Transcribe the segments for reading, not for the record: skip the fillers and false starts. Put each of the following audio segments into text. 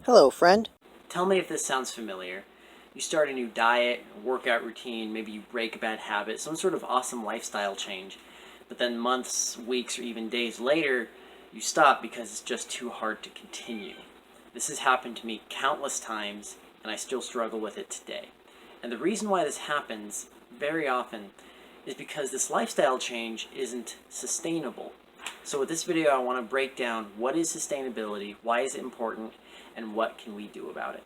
Hello, friend. Tell me if this sounds familiar. You start a new diet, workout routine, maybe you break a bad habit, some sort of awesome lifestyle change, but then months, weeks, or even days later, you stop because it's just too hard to continue. This has happened to me countless times, and I still struggle with it today. And the reason why this happens very often is because this lifestyle change isn't sustainable. So with this video, I want to break down what is sustainability, why is it important, and what can we do about it.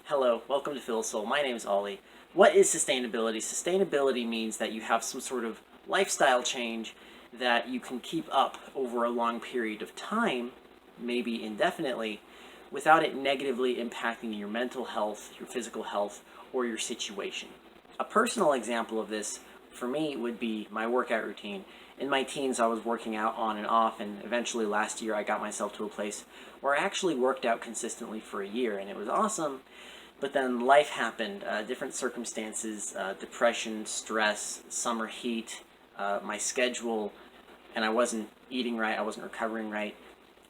Hello, welcome to Philsoul. My name is Ollie. What is sustainability? Sustainability means that you have some sort of lifestyle change that you can keep up over a long period of time, maybe indefinitely, without it negatively impacting your mental health, your physical health, or your situation. A personal example of this for me would be my workout routine. In my teens, I was working out on and off, and eventually last year I got myself to a place where I actually worked out consistently for a year, and it was awesome. But then life happened, different circumstances, depression, stress, summer heat, my schedule, and I wasn't eating right, I wasn't recovering right.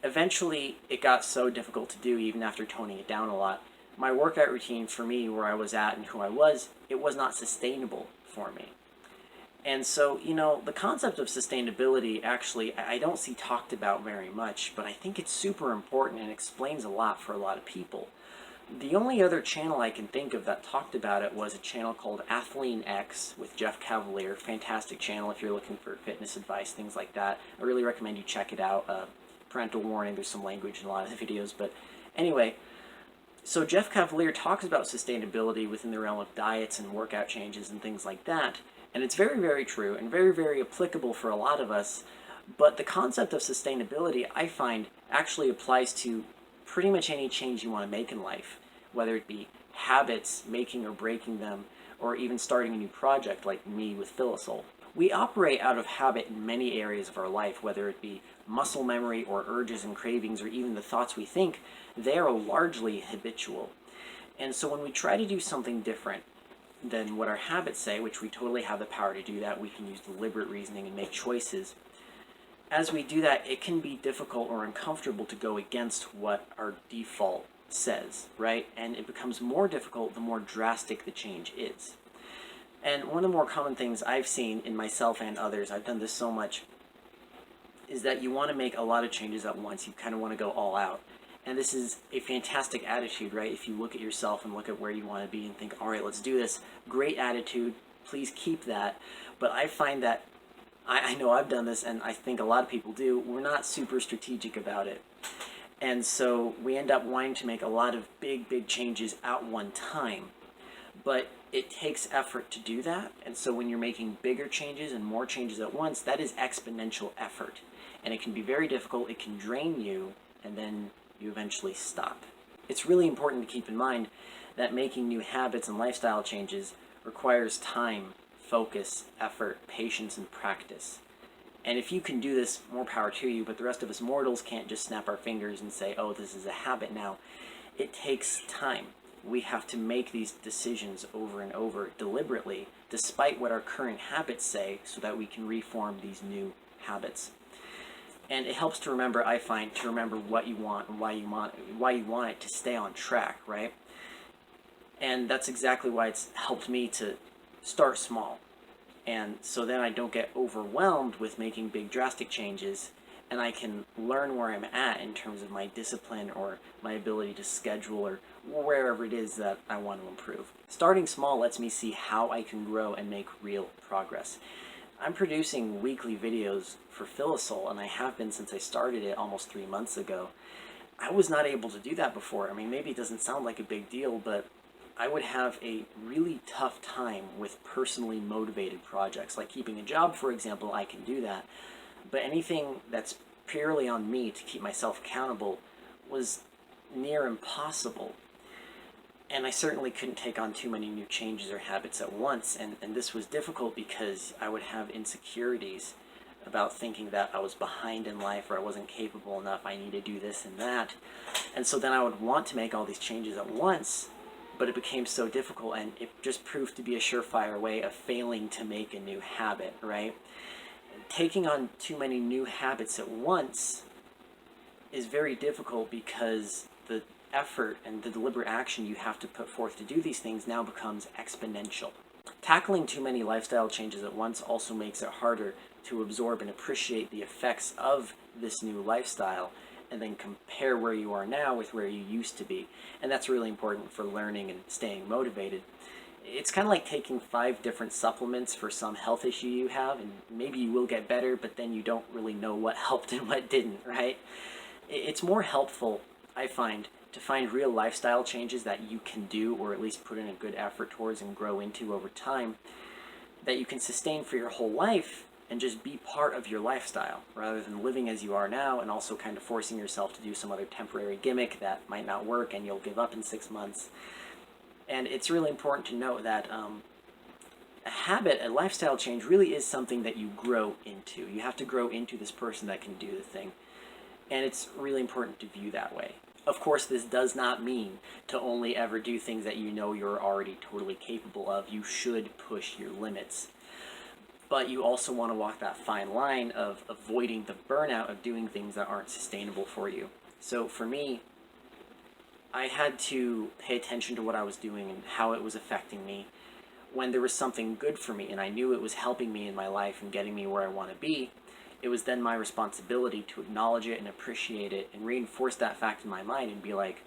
Eventually, it got so difficult to do, even after toning it down a lot. My workout routine for me, where I was at and who I was, it was not sustainable for me. And so, the concept of sustainability actually, I don't see talked about very much, but I think it's super important and explains a lot for a lot of people. The only other channel I can think of that talked about it was a channel called ATHLEAN-X with Jeff Cavalier. Fantastic channel if you're looking for fitness advice, things like that. I really recommend you check it out. Parental warning, there's some language in a lot of the videos, but anyway. So Jeff Cavalier talks about sustainability within the realm of diets and workout changes and things like that. And it's very, very true and very, very applicable for a lot of us. But the concept of sustainability, I find, actually applies to pretty much any change you want to make in life, whether it be habits, making or breaking them, or even starting a new project like me with Philsoul. We operate out of habit in many areas of our life, whether it be muscle memory or urges and cravings or even the thoughts we think. They are largely habitual. And so when we try to do something different than what our habits say, which we totally have the power to do that, we can use deliberate reasoning and make choices. As we do that, it can be difficult or uncomfortable to go against what our default says, right? And it becomes more difficult the more drastic the change is. And one of the more common things I've seen in myself and others, I've done this so much, is that you want to make a lot of changes at once. You kind of want to go all out. And this is a fantastic attitude, right? If you look at yourself and look at where you want to be and think, all right, let's do this. Great attitude. Please keep that. But I find that, I know I've done this, and I think a lot of people do, we're not super strategic about it. And so we end up wanting to make a lot of big, big changes at one time. But it takes effort to do that. And so when you're making bigger changes and more changes at once, that is exponential effort. And it can be very difficult. It can drain you, and then you eventually stop. It's really important to keep in mind that making new habits and lifestyle changes requires time, focus, effort, patience, and practice. And if you can do this, more power to you, but the rest of us mortals can't just snap our fingers and say, oh, this is a habit now. It takes time. We have to make these decisions over and over deliberately, despite what our current habits say, so that we can reform these new habits. And it helps to remember, I find, to remember what you want and why you want it to stay on track, right? And that's exactly why it's helped me to start small. And so then I don't get overwhelmed with making big drastic changes, and I can learn where I'm at in terms of my discipline or my ability to schedule or wherever it is that I want to improve. Starting small lets me see how I can grow and make real progress. I'm producing weekly videos for Philsoul, and I have been since I started it almost 3 months ago. I was not able to do that before. I mean, maybe it doesn't sound like a big deal, but I would have a really tough time with personally motivated projects. Like keeping a job, for example, I can do that. But anything that's purely on me to keep myself accountable was near impossible. And I certainly couldn't take on too many new changes or habits at once, and this was difficult because I would have insecurities about thinking that I was behind in life or I wasn't capable enough, I need to do this and that. And so then I would want to make all these changes at once, but it became so difficult, and it just proved to be a surefire way of failing to make a new habit, right? Taking on too many new habits at once is very difficult because the effort and the deliberate action you have to put forth to do these things now becomes exponential. Tackling too many lifestyle changes at once also makes it harder to absorb and appreciate the effects of this new lifestyle, and then compare where you are now with where you used to be. And that's really important for learning and staying motivated. It's kind of like taking 5 different supplements for some health issue you have, and maybe you will get better, but then you don't really know what helped and what didn't, right? It's more helpful, I find, to find real lifestyle changes that you can do, or at least put in a good effort towards and grow into over time, that you can sustain for your whole life and just be part of your lifestyle, rather than living as you are now and also kind of forcing yourself to do some other temporary gimmick that might not work and you'll give up in 6 months. And it's really important to note that a habit, a lifestyle change, really is something that you grow into. You have to grow into this person that can do the thing. And it's really important to view that way. Of course, this does not mean to only ever do things that you know you're already totally capable of. You should push your limits. But you also want to walk that fine line of avoiding the burnout of doing things that aren't sustainable for you. So for me, I had to pay attention to what I was doing and how it was affecting me. When there was something good for me and I knew it was helping me in my life and getting me where I want to be, it was then my responsibility to acknowledge it and appreciate it and reinforce that fact in my mind and be like,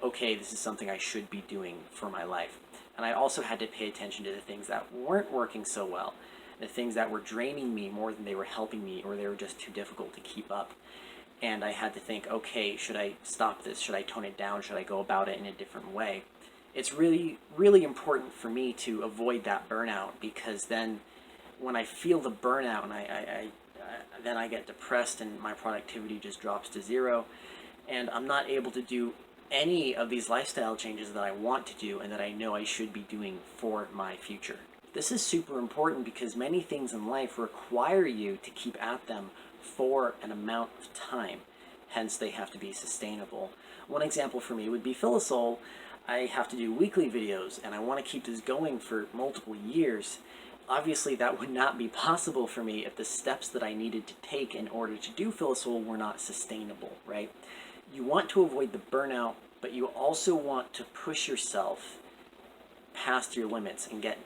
okay, this is something I should be doing for my life. And I also had to pay attention to the things that weren't working so well, the things that were draining me more than they were helping me, or they were just too difficult to keep up. And I had to think, okay, should I stop this? Should I tone it down? Should I go about it in a different way? It's really, really important for me to avoid that burnout, because then when I feel the burnout and then I get depressed and my productivity just drops to zero, and I'm not able to do any of these lifestyle changes that I want to do and that I know I should be doing for my future. This is super important because many things in life require you to keep at them for an amount of time. Hence, they have to be sustainable. One example for me would be Philosol. I have to do weekly videos, and I want to keep this going for multiple years. Obviously, that would not be possible for me if the steps that I needed to take in order to do Philosol were not sustainable, right? You want to avoid the burnout, but you also want to push yourself past your limits and get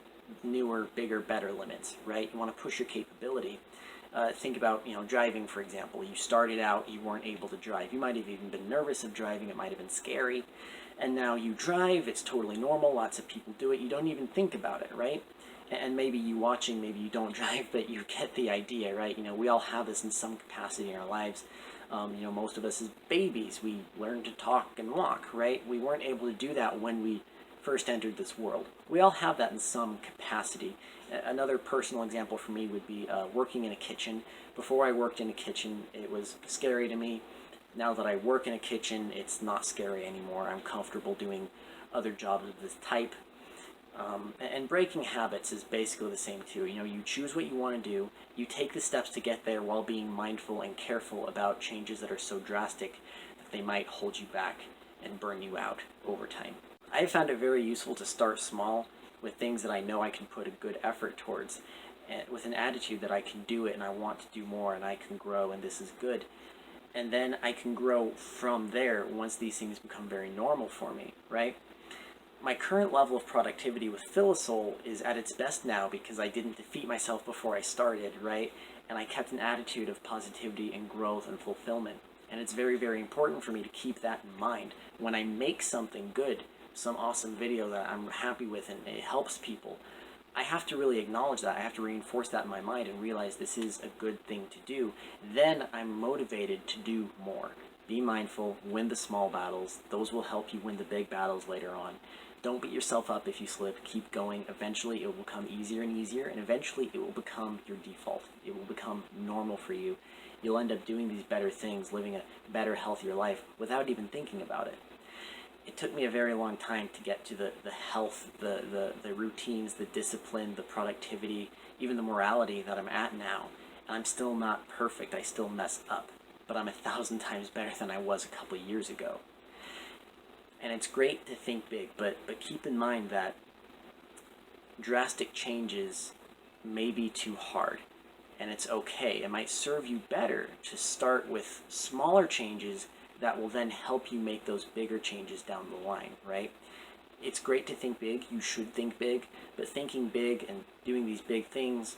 newer, bigger, better limits, right? You want to push your capability. Think about, driving, for example. You started out, you weren't able to drive. You might have even been nervous of driving. It might have been scary. And now you drive. It's totally normal. Lots of people do it. You don't even think about it, right? And maybe you watching, maybe you don't drive, but you get the idea, right? We all have this in some capacity in our lives. Most of us as babies, we learn to talk and walk, right? We weren't able to do that when we first entered this world. We all have that in some capacity. Another personal example for me would be working in a kitchen. Before I worked in a kitchen, it was scary to me. Now that I work in a kitchen, it's not scary anymore. I'm comfortable doing other jobs of this type. And breaking habits is basically the same too. You choose what you want to do, you take the steps to get there while being mindful and careful about changes that are so drastic that they might hold you back and burn you out over time. I have found it very useful to start small with things that I know I can put a good effort towards, and with an attitude that I can do it and I want to do more and I can grow and this is good. And then I can grow from there once these things become very normal for me, right? My current level of productivity with Philosol is at its best now because I didn't defeat myself before I started, right? And I kept an attitude of positivity and growth and fulfillment. And it's very, very important for me to keep that in mind. When I make something good, some awesome video that I'm happy with and it helps people, I have to really acknowledge that. I have to reinforce that in my mind and realize this is a good thing to do. Then I'm motivated to do more. Be mindful, win the small battles. Those will help you win the big battles later on. Don't beat yourself up if you slip. Keep going. Eventually it will become easier and easier, and eventually it will become your default. It will become normal for you. You'll end up doing these better things, living a better, healthier life without even thinking about it. It took me a very long time to get to the health, the routines, the discipline, the productivity, even the morality that I'm at now. And I'm still not perfect. I still mess up. But I'm 1,000 times better than I was a couple years ago. And it's great to think big, but keep in mind that drastic changes may be too hard. And it's okay. It might serve you better to start with smaller changes that will then help you make those bigger changes down the line, right? It's great to think big, you should think big, but thinking big and doing these big things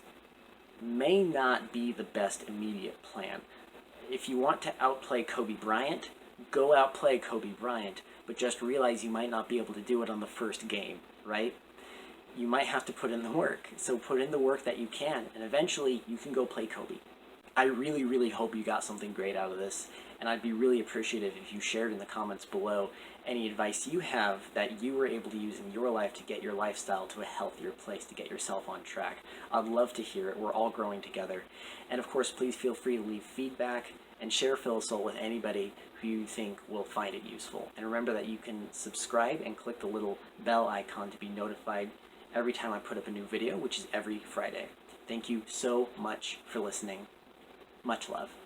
may not be the best immediate plan. If you want to outplay Kobe Bryant, go outplay Kobe Bryant, but just realize you might not be able to do it on the first game, right? You might have to put in the work. So put in the work that you can, and eventually you can go play Kobe. I really, really hope you got something great out of this, and I'd be really appreciative if you shared in the comments below any advice you have that you were able to use in your life to get your lifestyle to a healthier place, to get yourself on track. I'd love to hear it. We're all growing together. And of course, please feel free to leave feedback and share Philosol with anybody who you think will find it useful. And remember that you can subscribe and click the little bell icon to be notified every time I put up a new video, which is every Friday. Thank you so much for listening. Much love.